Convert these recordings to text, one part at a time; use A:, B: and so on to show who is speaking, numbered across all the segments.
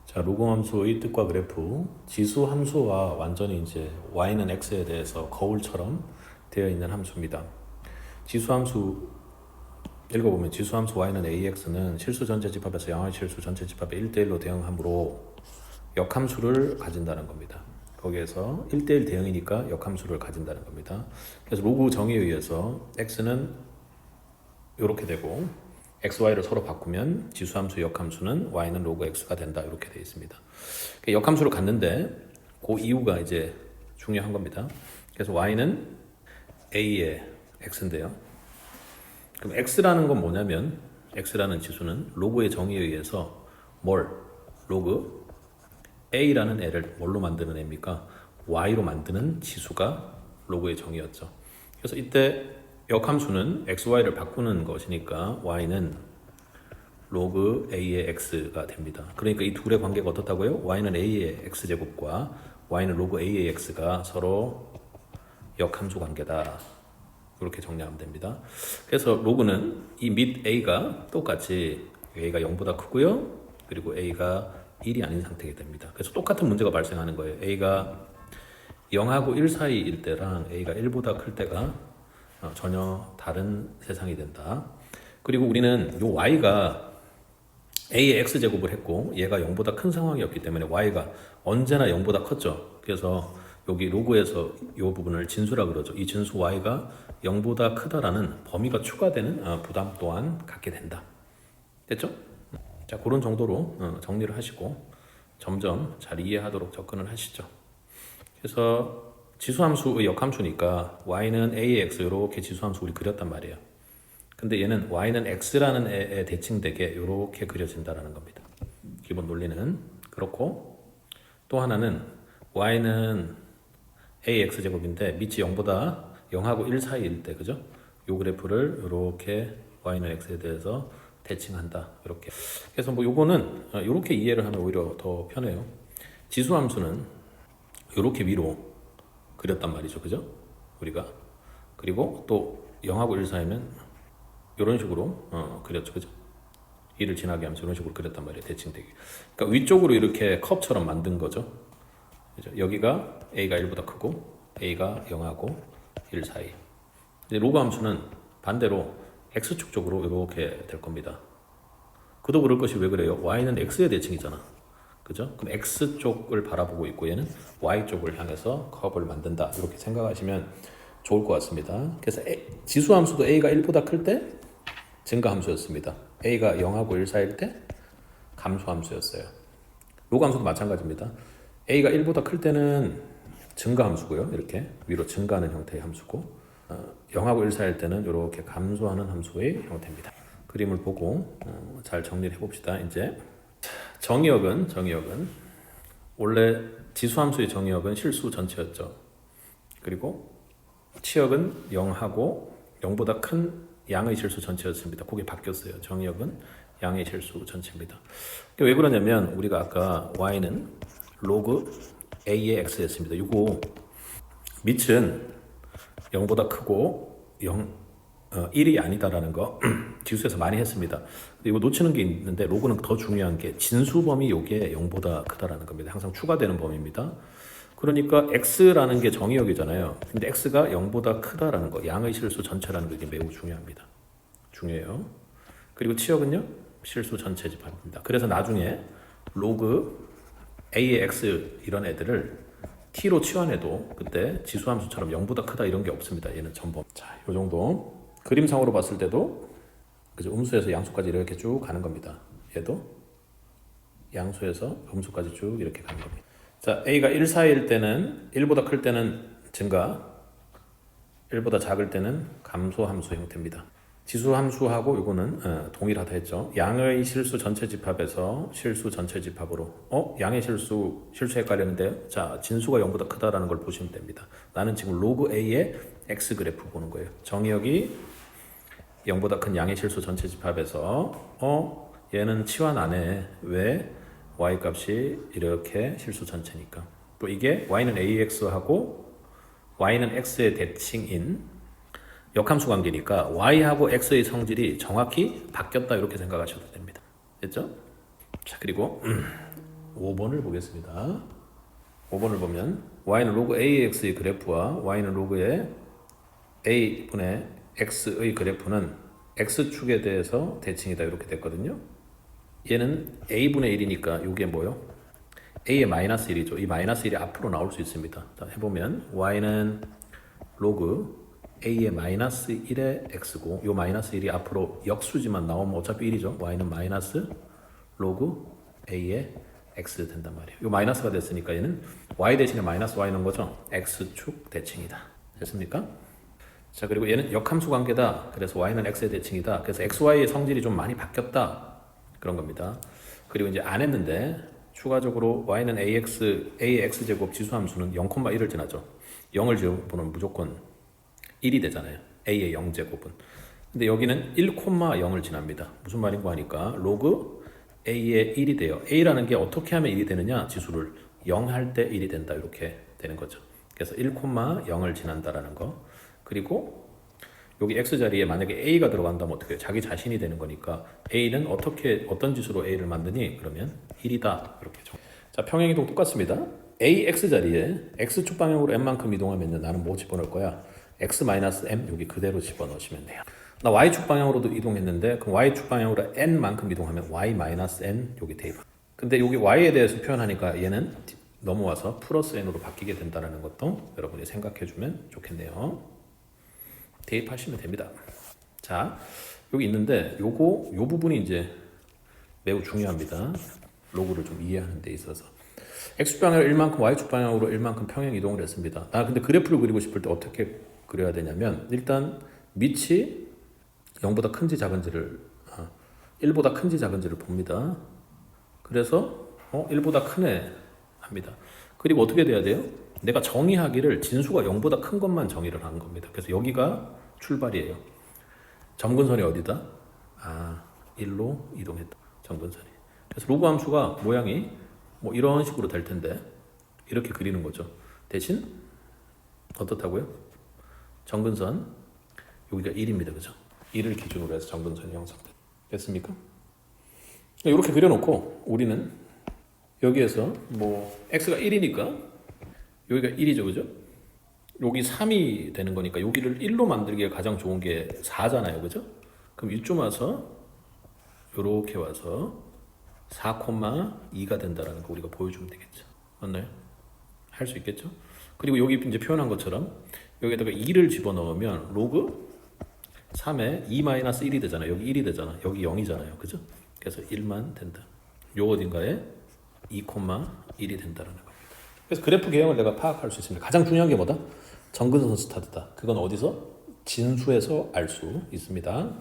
A: 자, 로그 함수의 뜻과 그래프, 지수 함수와 완전히 이제 y는 x에 대해서 거울처럼 되어 있는 함수입니다. 지수 함수 읽어보면 지수 함수 y는 ax는 실수 전체 집합에서 양의 실수 전체 집합에 1대1로 대응함으로 역함수를 가진다는 겁니다. 거기에서 1대1 대응이니까 역함수를 가진다는 겁니다. 그래서 로그 정의에 의해서 x는 이렇게 되고 xy를 서로 바꾸면 지수함수 역함수는 y는 로그 x가 된다 이렇게 되어 있습니다. 역함수를 갖는데 그 이유가 이제 중요한 겁니다. 그래서 y는 a의 x인데요. 그럼 x라는 건 뭐냐면 x라는 지수는 로그의 정의에 의해서 로그 a라는 애를 뭘로 만드는 애입니까? y로 만드는 지수가 로그의 정의였죠. 그래서 이때 역함수는 xy를 바꾸는 것이니까 y는 로그 a의 x가 됩니다. 그러니까 이 둘의 관계가 어떻다고요? y는 a의 x제곱과 y는 로그 a의 x가 서로 역함수 관계다. 이렇게 정리하면 됩니다. 그래서 로그는 이 밑 a가 똑같이 a가 0보다 크고요. 그리고 a가 1이 아닌 상태가 됩니다. 그래서 똑같은 문제가 발생하는 거예요. a가 0하고 1 사이일 때랑 a가 1보다 클 때가 전혀 다른 세상이 된다. 그리고 우리는 이 y가 a의 x제곱을 했고 얘가 0보다 큰 상황이었기 때문에 y가 언제나 0보다 컸죠. 그래서 여기 로그에서 이 부분을 진수라 그러죠. 이 진수 y가 0보다 크다라는 범위가 추가되는 부담 또한 갖게 된다. 됐죠? 자, 그런 정도로 정리를 하시고 점점 잘 이해하도록 접근을 하시죠. 그래서 지수함수의 역함수니까 y는 a의 x 이렇게 지수함수 우리 그렸단 말이에요. 근데 얘는 y는 x라는 애에 대칭되게 이렇게 그려진다라는 겁니다. 기본 논리는 그렇고, 또 하나는 y는 ax 제곱인데 밑이 0보다 0하고 1 사이일 때, 그죠? 요 그래프를 이렇게 y는 x에 대해서 대칭한다. 이렇게. 그래서 뭐 요거는 이렇게 이해를 하면 오히려 더 편해요. 지수함수는 이렇게 위로 그렸단 말이죠, 그죠? 우리가. 그리고 또 0하고 1 사이면 이런 식으로 그렸죠, 그죠? 1을 지나게 하면서 이런 식으로 그렸단 말이에요, 대칭되게. 그러니까 위쪽으로 이렇게 컵처럼 만든 거죠. 그죠? 여기가 a가 1보다 크고 a가 0하고 1 사이. 이제 로그 함수는 반대로 x축 쪽으로 이렇게 될 겁니다. 그도 그럴 것이 왜 그래요? y는 x의 대칭이잖아. 그죠? 그럼 x쪽을 바라보고 있고 얘는 y쪽을 향해서 컵을 만든다. 이렇게 생각하시면 좋을 것 같습니다. 그래서 지수함수도 a가 1보다 클 때 증가함수였습니다. a가 0하고 1 사이일 때 감소함수였어요. 로그함수도 마찬가지입니다. a가 1보다 클 때는 증가함수고요. 이렇게 위로 증가하는 형태의 함수고 0하고 1 사이일 때는 이렇게 감소하는 함수의 형태입니다. 그림을 보고 잘 정리를 해봅시다. 이제 정의역은 원래 지수함수의 정의역은 실수 전체였죠. 그리고 치역은 0하고 0보다 큰 양의 실수 전체였습니다. 그게 바뀌었어요. 정의역은 양의 실수 전체입니다. 왜 그러냐면 우리가 아까 y는 로그 a의 x였습니다. 이거 밑은 0보다 크고 1이 아니다라는 거 지수에서 많이 했습니다. 이거 놓치는 게 있는데 로그는 더 중요한 게 진수 범위 요게 0보다 크다라는 겁니다. 항상 추가되는 범위입니다. 그러니까 x라는 게 정의역이잖아요. 근데 x가 0보다 크다라는 거, 양의 실수 전체라는 게 매우 중요합니다. 중요해요. 그리고 치역은요, 실수 전체 집합입니다. 그래서 나중에 로그 a의 x 이런 애들을 t로 치환해도 그때 지수함수처럼 0보다 크다 이런 게 없습니다. 얘는 전범. 자, 요 정도. 그림상으로 봤을 때도 그죠? 음수에서 양수까지 이렇게 쭉 가는 겁니다. 얘도 양수에서 음수까지 쭉 이렇게 가는 겁니다. 자, a가 1 사이일 때는 1보다 클 때는 증가, 1보다 작을 때는 감소 함수 형태입니다. 지수 함수하고 이거는 동일하다 했죠. 양의 실수 전체 집합에서 실수 전체 집합으로 양의 실수 헷갈렸는데 자, 진수가 0보다 크다라는 걸 보시면 됩니다. 나는 지금 로그 a의 x 그래프 보는 거예요. 정의역이 0보다 큰 양의 실수 전체 집합에서 얘는 치환 안 해. 왜? y 값이 이렇게 실수 전체니까. 또 이게 y는 ax하고 y는 x의 대칭인 역함수 관계니까 y하고 x의 성질이 정확히 바뀌었다 이렇게 생각하셔도 됩니다. 됐죠? 자, 그리고 5번을 보겠습니다. 5번을 보면 y는 로그 ax의 그래프와 y는 로그의 a분의 x의 그래프는 x축에 대해서 대칭이다 이렇게 됐거든요. 얘는 a분의 1이니까 이게 뭐요? a의 마이너스 1이죠. 이 마이너스 1이 앞으로 나올 수 있습니다. 자, 해보면 y는 로그 a의 마이너스 1의 x고 이 마이너스 1이 앞으로 역수지만 나오면 어차피 1이죠. y는 마이너스 로그 a의 x 된단 말이에요. 이 마이너스가 됐으니까 얘는 y 대신에 마이너스 y 넣은 거죠. x축 대칭이다. 됐습니까? 자, 그리고 얘는 역함수 관계다. 그래서 y는 x의 대칭이다. 그래서 xy의 성질이 좀 많이 바뀌었다. 그런 겁니다. 그리고 이제 안 했는데 추가적으로 y는 a의 x제곱 지수함수는 0,1을 지나죠. 0을 집어넣으면 무조건 1이 되잖아요. a의 0제곱은. 근데 여기는 1,0을 지납니다. 무슨 말인가 하니까 로그 a의 1이 돼요. a라는 게 어떻게 하면 1이 되느냐? 지수를 0 할 때 1이 된다. 이렇게 되는 거죠. 그래서 1,0을 지난다라는 거. 그리고 여기 x 자리에 만약에 a가 들어간다면 어떻게 해요? 자기 자신이 되는 거니까 a는 어떤 지수로 a를 만드니? 그러면 1이다. 이렇게 죠. 자, 평행이동 똑같습니다. ax 자리에 x축 방향으로 n만큼 이동하면 나는 뭐 집어넣을 거야? x-m 여기 그대로 집어넣으시면 돼요. 나 y축 방향으로도 이동했는데 그럼 y축 방향으로 n만큼 이동하면 y-n 여기 대입. 근데 여기 y에 대해서 표현하니까 얘는 넘어와서 플러스 n으로 바뀌게 된다는 것도 여러분이 생각해 주면 좋겠네요. 대입하시면 됩니다. 자, 여기 있는데 요 부분이 이제 매우 중요합니다. 로그를 좀 이해하는 데 있어서. x축 방향으로 1만큼 y축 방향으로 1만큼 평행 이동을 했습니다. 근데 그래프를 그리고 싶을 때 어떻게 그려야 되냐면 일단 밑이 0보다 큰지 작은지를 1보다 큰지 작은지를 봅니다. 그래서 1보다 크네 합니다. 그리고 어떻게 돼야 돼요? 내가 정의하기를 진수가 0보다 큰 것만 정의를 하는 겁니다. 그래서 여기가 출발이에요. 점근선이 어디다? 1로 이동했다. 점근선이. 그래서 로그 함수가 모양이 뭐 이런 식으로 될 텐데 이렇게 그리는 거죠. 대신 어떻다고요? 점근선 여기가 1입니다. 그죠? 1을 기준으로 해서 점근선이 형성됐습니까? 이렇게 그려놓고 우리는 여기에서 뭐 x가 1이니까 여기가 1이죠. 그죠? 여기 3이 되는 거니까 여기를 1로 만들기에 가장 좋은 게 4잖아요. 그죠? 그럼 이쯤 와서 이렇게 와서 4,2가 된다라는 거 우리가 보여주면 되겠죠. 맞나요? 할 수 있겠죠? 그리고 여기 이제 표현한 것처럼 여기에다가 2를 집어넣으면 로그 3에 2-1이 되잖아요. 여기 1이 되잖아. 여기 0이잖아요. 그죠? 그래서 1만 된다. 요 어딘가에 2,1이 된다라는 겁니다. 그래서 그래프 개형을 내가 파악할 수 있습니다. 가장 중요한 게 뭐다? 점근선 스타트다. 그건 어디서? 진수에서 알 수 있습니다.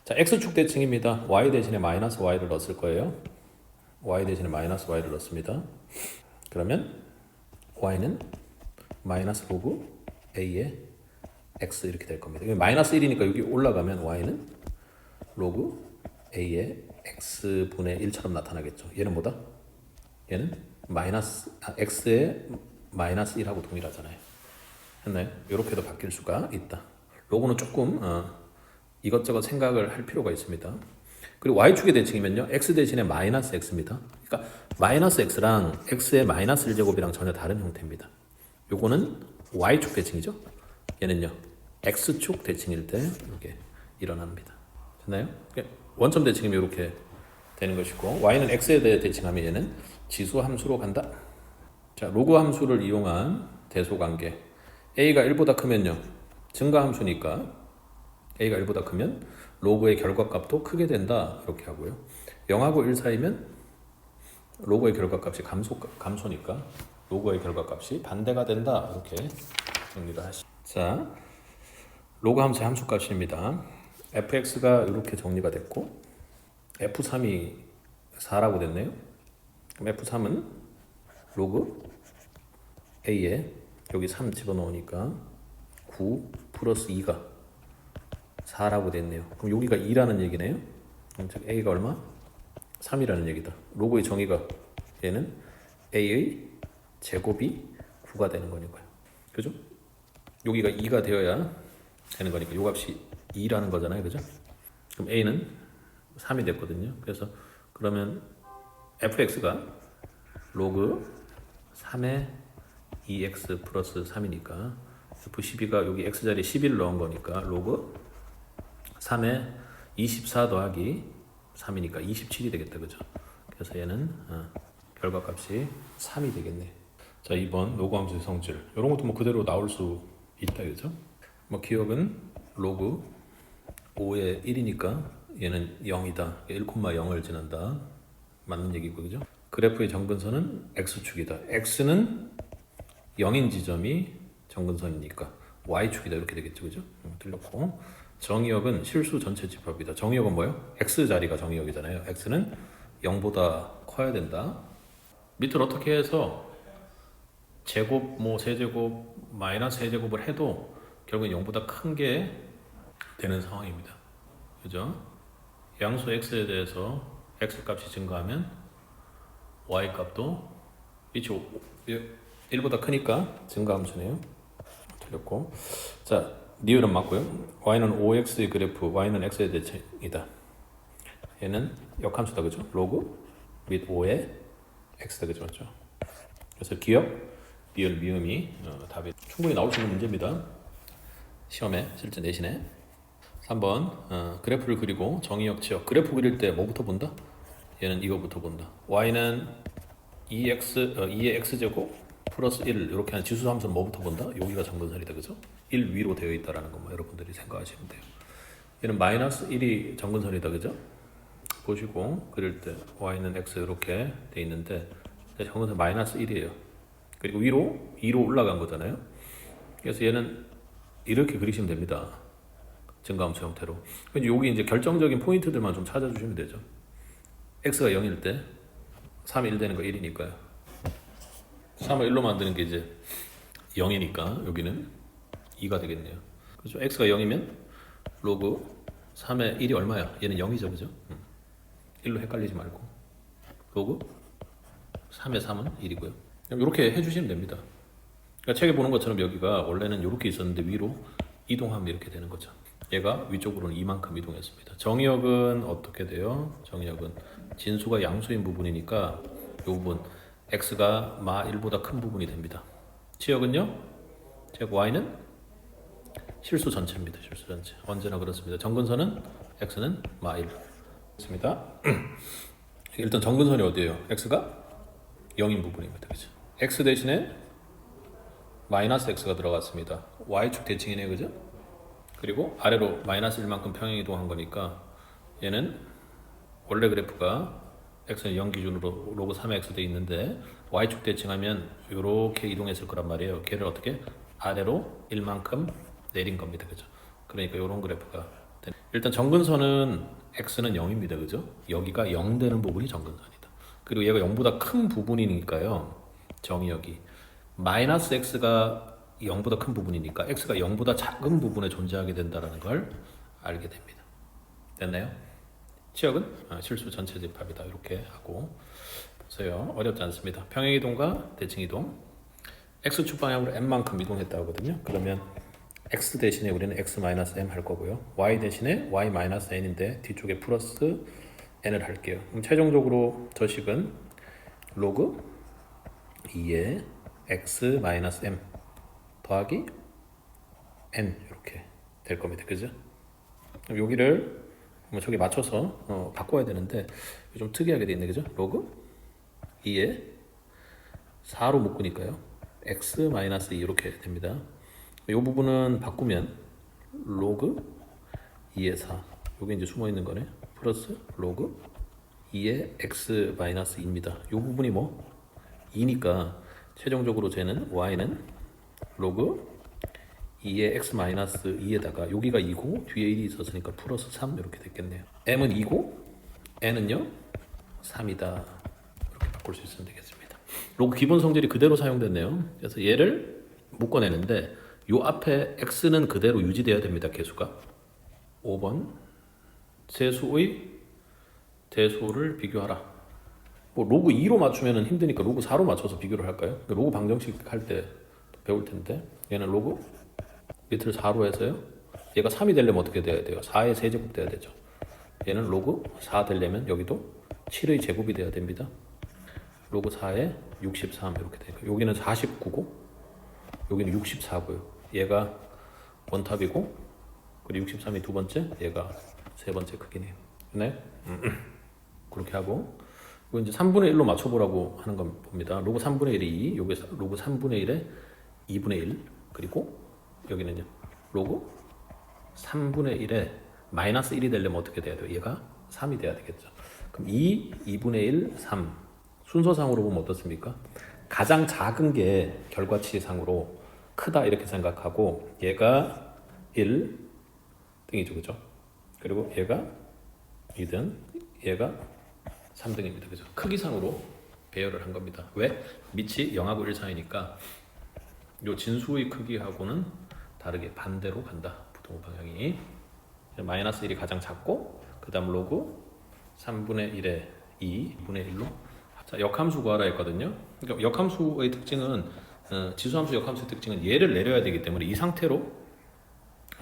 A: 자, x축 대칭입니다. y 대신에 마이너스 y를 넣었을 거예요. y 대신에 마이너스 y를 넣습니다. 그러면 y는 마이너스 로그 a의 x 이렇게 될 겁니다. 여기 마이너스 1이니까 여기 올라가면 y는 로그 a의 x분의 1처럼 나타나겠죠. 얘는 뭐다? 얘는 x의 마이너스 1하고 동일하잖아요. 했나요? 이렇게도 바뀔 수가 있다. 로고는 조금 이것저것 생각을 할 필요가 있습니다. 그리고 y축의 대칭이면요. x 대신에 마이너스 x입니다. 그러니까 마이너스 x랑 x의 마이너스 1제곱이랑 전혀 다른 형태입니다. 요거는 y축 대칭이죠. 얘는요. x축 대칭일 때 이렇게 일어납니다. 됐나요? 원점 대칭이면 이렇게 되는 것이고 y는 x에 대해 대칭하면 얘는 지수 함수로 간다. 자, 로그 함수를 이용한 대소관계. a가 1보다 크면요. 증가 함수니까 a가 1보다 크면 로그의 결과값도 크게 된다. 이렇게 하고요. 0하고 1 사이면 로그의 결과값이 감소니까 로그의 결과값이 반대가 된다. 이렇게 정리를 하시죠. 자, 로그 함수의 함수값입니다. fx가 이렇게 정리가 됐고 f3이 4라고 됐네요. 그럼 f3은 로그 a에 여기 3 집어넣으니까 9 플러스 2가 4라고 됐네요. 그럼 여기가 2라는 얘기네요. 그럼 a가 얼마? 3이라는 얘기다. 로그의 정의가 얘는 a의 제곱이 9가 되는 거니까요. 그죠? 여기가 2가 되어야 되는 거니까 요 값이 2라는 거잖아요. 그죠? 그럼 a는 3이 됐거든요. 그래서 그러면 fx가 로그 3의 2x 플러스 3이니까 F12가 여기 x자리에 11 넣은 거니까 로그 3의 24 더하기 3이니까 27이 되겠다. 그죠? 그래서 얘는 결과값이 3이 되겠네. 자, 2번 로그 함수의 성질. 이런 것도 뭐 그대로 나올 수 있다. 그죠? 뭐 기억은 로그 5의 1이니까 얘는 0이다. 1,0을 지난다. 맞는 얘기고, 그죠? 그래프의 정근선은 x축이다. x는 0인 지점이 정근선이니까 y축이다. 이렇게 되겠죠. 그죠? 틀렸고. 정의역은 실수 전체 집합이다. 정의역은 뭐예요? x자리가 정의역이잖아요. x는 0보다 커야 된다. 밑을 어떻게 해서 제곱, 뭐 세제곱, 마이너스 세제곱을 해도 결국은 0보다 큰 게 되는 상황입니다. 그죠? 양수 x에 대해서 x 값이 증가하면 y 값도 1보다 크니까 증가함수네요. 틀렸고. 자, 니은은 맞고요. y는 5x의 그래프, y는 x의 대칭이다. 얘는 역함수다. 그죠? 로그 및 5의 x다. 그죠? 맞죠? 그래서 기억, 리을, 미음이 답이 충분히 나올 수 있는 문제입니다. 시험에 실제 내신에. 3번 그래프를 그리고 정의역 치역. 그래프 그릴 때 뭐부터 본다? 얘는 이거부터 본다. y는 2의 x제곱 플러스 1 이렇게 하는 지수함수는 뭐부터 본다? 여기가 정근선이다. 그죠? 1 위로 되어 있다라는 것만 여러분들이 생각하시면 돼요. 얘는 마이너스 1이 정근선이다. 그죠? 보시고 그릴 때 y는 x 이렇게 돼 있는데 정근선 마이너스 1이에요. 그리고 위로 2로 올라간 거잖아요. 그래서 얘는 이렇게 그리시면 됩니다. 증가함수 형태로. 여기 이제 결정적인 포인트들만 좀 찾아주시면 되죠. x가 0일 때 3이 1 되는 거 1이니까요. 3을 1로 만드는 게 이제 0이니까 여기는 2가 되겠네요. 그렇죠? x가 0이면 로그 3의 1이 얼마야? 얘는 0이죠. 그죠? 1로 헷갈리지 말고 로그 3의 3은 1이고요. 이렇게 해주시면 됩니다. 그러니까 책에 보는 것처럼 여기가 원래는 이렇게 있었는데 위로 이동하면 이렇게 되는 거죠. 얘가 위쪽으로는 이만큼 이동했습니다. 정의역은 어떻게 돼요? 정의역은 진수가 양수인 부분이니까 이 부분 x가 마 1보다 큰 부분이 됩니다. 치역은요? 치역 y는 실수 전체입니다. 실수 전체. 언제나 그렇습니다. 정근선은 x는 마 1. 있습니다. 일단 정근선이 어디예요? x가 0인 부분입니다. 그죠? x 대신에 마이너스 x가 들어갔습니다. y축 대칭이네. 그죠? 그리고 아래로 마이너스 1만큼 평행 이동한 거니까 얘는 원래 그래프가 x는 0 기준으로 로그 3의 x 돼 있는데 y축 대칭하면 이렇게 이동했을 거란 말이에요. 걔를 어떻게 아래로 1만큼 내린 겁니다. 그죠? 그러니까 이런 그래프가 일단 정근선은 x는 0입니다. 그죠? 여기가 0 되는 부분이 정근선이다. 그리고 얘가 0보다 큰 부분이니까요. 정의역이 마이너스 x가 0보다 큰 부분이니까 x가 0보다 작은 부분에 존재하게 된다는 걸 알게 됩니다. 됐나요? 치역은 실수 전체 집합이다. 이렇게 하고 보세요. 어렵지 않습니다. 평행이동과 대칭이동. x축 방향으로 m만큼 이동했다 하거든요. 그러면 x 대신에 우리는 x-m 할 거고요. y 대신에 y-n인데 뒤쪽에 플러스 n을 할게요. 그럼 최종적으로 저 식은 로그 2의 x-m 더하기 n 이렇게 될 겁니다. 그죠? 그럼 여기를 저기 맞춰서 바꿔야 되는데 좀 특이하게 돼 있네. 그죠? 로그 2에 4로 묶으니까요. x-2 이렇게 됩니다. 이 부분은 바꾸면 로그 2의 4 여기 이제 숨어 있는 거네. 플러스 로그 2의 x-2입니다. 이 부분이 뭐 2니까 최종적으로 쟤는 y는 로그 2의 x-2에다가 여기가 2고 뒤에 1이 있었으니까 플러스 3 이렇게 됐겠네요. m은 2고 n은요 3이다. 이렇게 바꿀 수 있으면 되겠습니다. 로그 기본 성질이 그대로 사용됐네요. 그래서 얘를 묶어내는데 요 앞에 x는 그대로 유지돼야 됩니다. 개수가 5번 세수의 대수를 비교하라. 뭐 로그 2로 맞추면 힘드니까 로그 4로 맞춰서 비교를 할까요? 로그 방정식 할 때 배울 텐데 얘는 로그 밑을 4로 해서요. 얘가 3이 되려면 어떻게 돼야 돼요? 4의 세제곱 돼야 되죠. 얘는 로그 4 되려면 여기도 7의 제곱이 돼야 됩니다. 로그 4에 63 이렇게 되니까 여기는 49고 여기는 64고요. 얘가 원탑이고 그리고 63이 두 번째, 얘가 세 번째 크기네요. 네? 그렇게 하고 이거 이제 3분의 1로 맞춰보라고 하는 겁니다. 로그 3분의 1이 2, 여기 로그 3분의 1에 2분의 1 그리고 여기는요 로그 3분의 1에 마이너스 1이 되려면 어떻게 돼야 돼요? 얘가 3이 돼야 되겠죠. 그럼 2, 2분의 1, 3 순서상으로 보면 어떻습니까? 가장 작은 게 결과치상으로 크다 이렇게 생각하고 얘가 1 등이죠, 그죠? 그리고 얘가 2등, 얘가 3등입니다, 그죠? 크기상으로 배열을 한 겁니다. 왜? 밑이 0하고 1 사이니까 요 진수의 크기하고는 다르게 반대로 간다. 부동 방향이 마이너스 1이 가장 작고 그 다음 로그 3분의 1에 2, 2분의 1로 자, 역함수 구하라 했거든요. 그러니까 역함수의 특징은 지수함수 역함수의 특징은 얘를 내려야 되기 때문에 이 상태로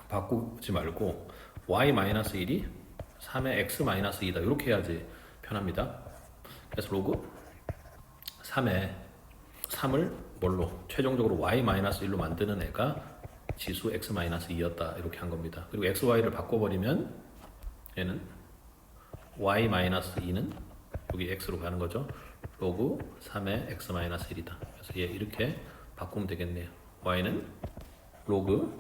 A: 바꾸지 말고 y-1이 3의 x-2다 이렇게 해야지 편합니다. 그래서 로그 3의 3을 뭘로 최종적으로 y-1로 만드는 애가 지수 x-2였다 이렇게 한 겁니다. 그리고 x-y를 바꿔버리면 얘는 y-2는 여기 x로 가는 거죠. 로그 3의 x-1이다. 그래서 얘 이렇게 바꾸면 되겠네요. y는 로그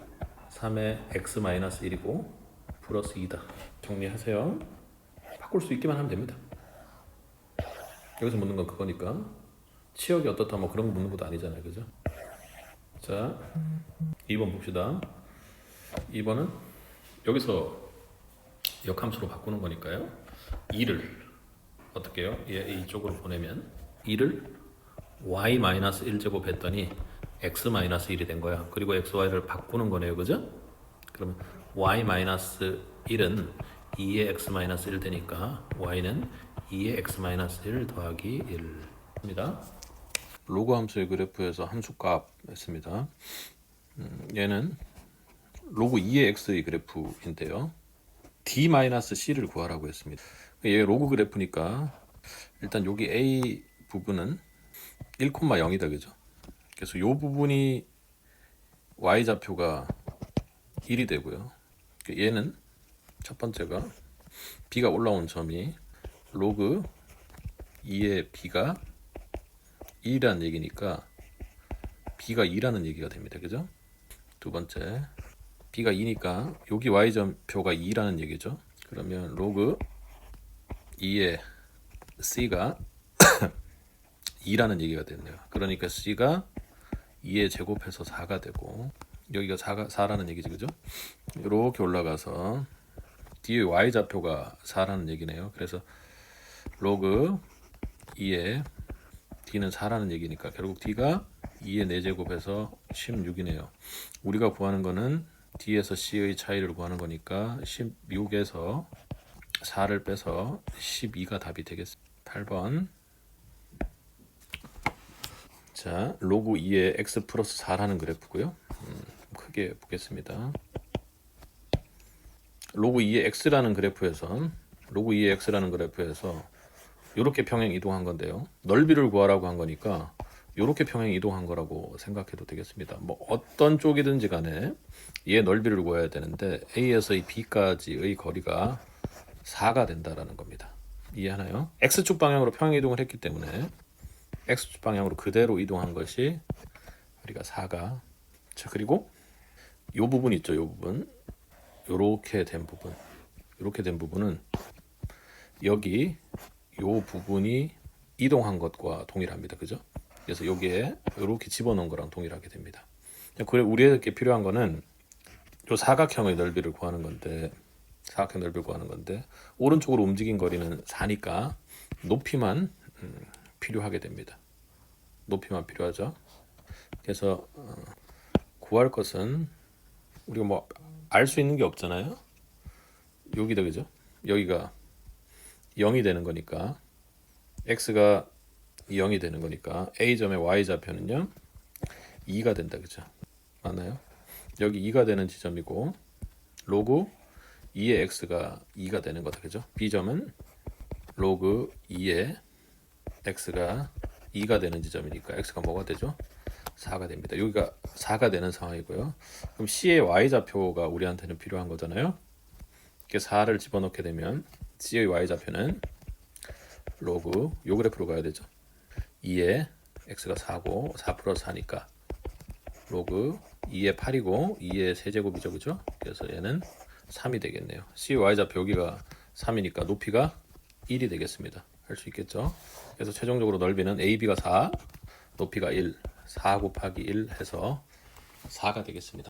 A: 3의 x-1이고 플러스 2다. 정리하세요. 바꿀 수 있기만 하면 됩니다. 여기서 묻는 건 그거니까 치역이 어떻다 뭐 그런 거 묻는 것도 아니잖아요, 그죠? 자, 2번 봅시다. 2번은 여기서 역함수로 바꾸는 거니까요. 2를 어떻게 해요? 이쪽으로 보내면 2를 y-1제곱 했더니 x-1이 된 거야. 그리고 xy를 바꾸는 거네요, 그죠? 그러면 y-1은 2의 x-1 되니까 y는 2의 x-1 더하기 1입니다. 로그 함수의 그래프에서 함수값 했습니다. 얘는 로그 2의 x의 그래프인데요. d-c를 구하라고 했습니다. 얘 로그 그래프니까 일단 여기 a 부분은 1,0이다, 그죠? 그래서 이 부분이 y좌표가 1이 되고요. 얘는 첫 번째가 b가 올라온 점이 로그 2의 b가 2라는 얘기니까 b가 2라는 얘기가 됩니다. 그죠? 두 번째 b가 2니까 여기 y점표가 2라는 얘기죠. 그러면 로그 2의 c가 2라는 얘기가 됐네요. 그러니까 c가 2의 제곱해서 4가 되고 여기가 4라는 얘기지, 그죠? 이렇게 올라가서 뒤에 y좌표가 4라는 얘기네요. 그래서 로그 2의 d는 4라는 얘기니까 결국 d가 2의 4제곱해서 16이네요. 우리가 구하는 거는 d에서 c의 차이를 구하는 거니까 16에서 4를 빼서 12가 답이 되겠습니다. 8번. 자, 로그 2의 x 플러스 4라는 그래프고요. 크게 보겠습니다. 로그 2의 x라는 그래프에서 이렇게 평행 이동한 건데요. 넓이를 구하라고 한 거니까 이렇게 평행 이동한 거라고 생각해도 되겠습니다. 뭐 어떤 쪽이든지 간에 얘 넓이를 구해야 되는데 A에서 이 B까지의 거리가 4가 된다라는 겁니다. 이해하나요? X축 방향으로 평행 이동을 했기 때문에 X축 방향으로 그대로 이동한 것이 거리가 4가. 자, 그리고 이 부분 있죠. 이 부분. 이렇게 된 부분은 여기 이 부분이 이동한 것과 동일합니다. 그죠? 그래서 여기에 이렇게 집어넣은 거랑 동일하게 됩니다. 그래 우리에게 필요한 거는 이 사각형의 넓이를 구하는 건데 오른쪽으로 움직인 거리는 4니까 높이만 필요하게 됩니다. 높이만 필요하죠. 그래서 구할 것은 우리가 뭐 알 수 있는 게 없잖아요. 여기다, 그죠? 여기가 0이 되는 거니까 x가 0이 되는 거니까 a점의 y좌표는요 2가 된다, 그죠? 맞나요? 여기 2가 되는 지점이고 로그 2의 x가 2가 되는 거다, 그죠? b점은 로그 2의 x가 2가 되는 지점이니까 x가 뭐가 되죠? 4가 됩니다. 여기가 4가 되는 상황이고요. 그럼 C의 y좌표가 우리한테는 필요한 거잖아요. 이렇게 4를 집어넣게 되면 C의 y좌표는 로그 요 그래프로 가야 되죠. 2에 x가 4고 4 플러스 4니까 로그 2에 8이고 2의 세제곱이죠. 그죠? 그래서 얘는 3이 되겠네요. C의 y좌표 여기가 3이니까 높이가 1이 되겠습니다. 할 수 있겠죠? 그래서 최종적으로 넓이는 AB가 4, 높이가 1, 4 곱하기 1 해서 4가 되겠습니다.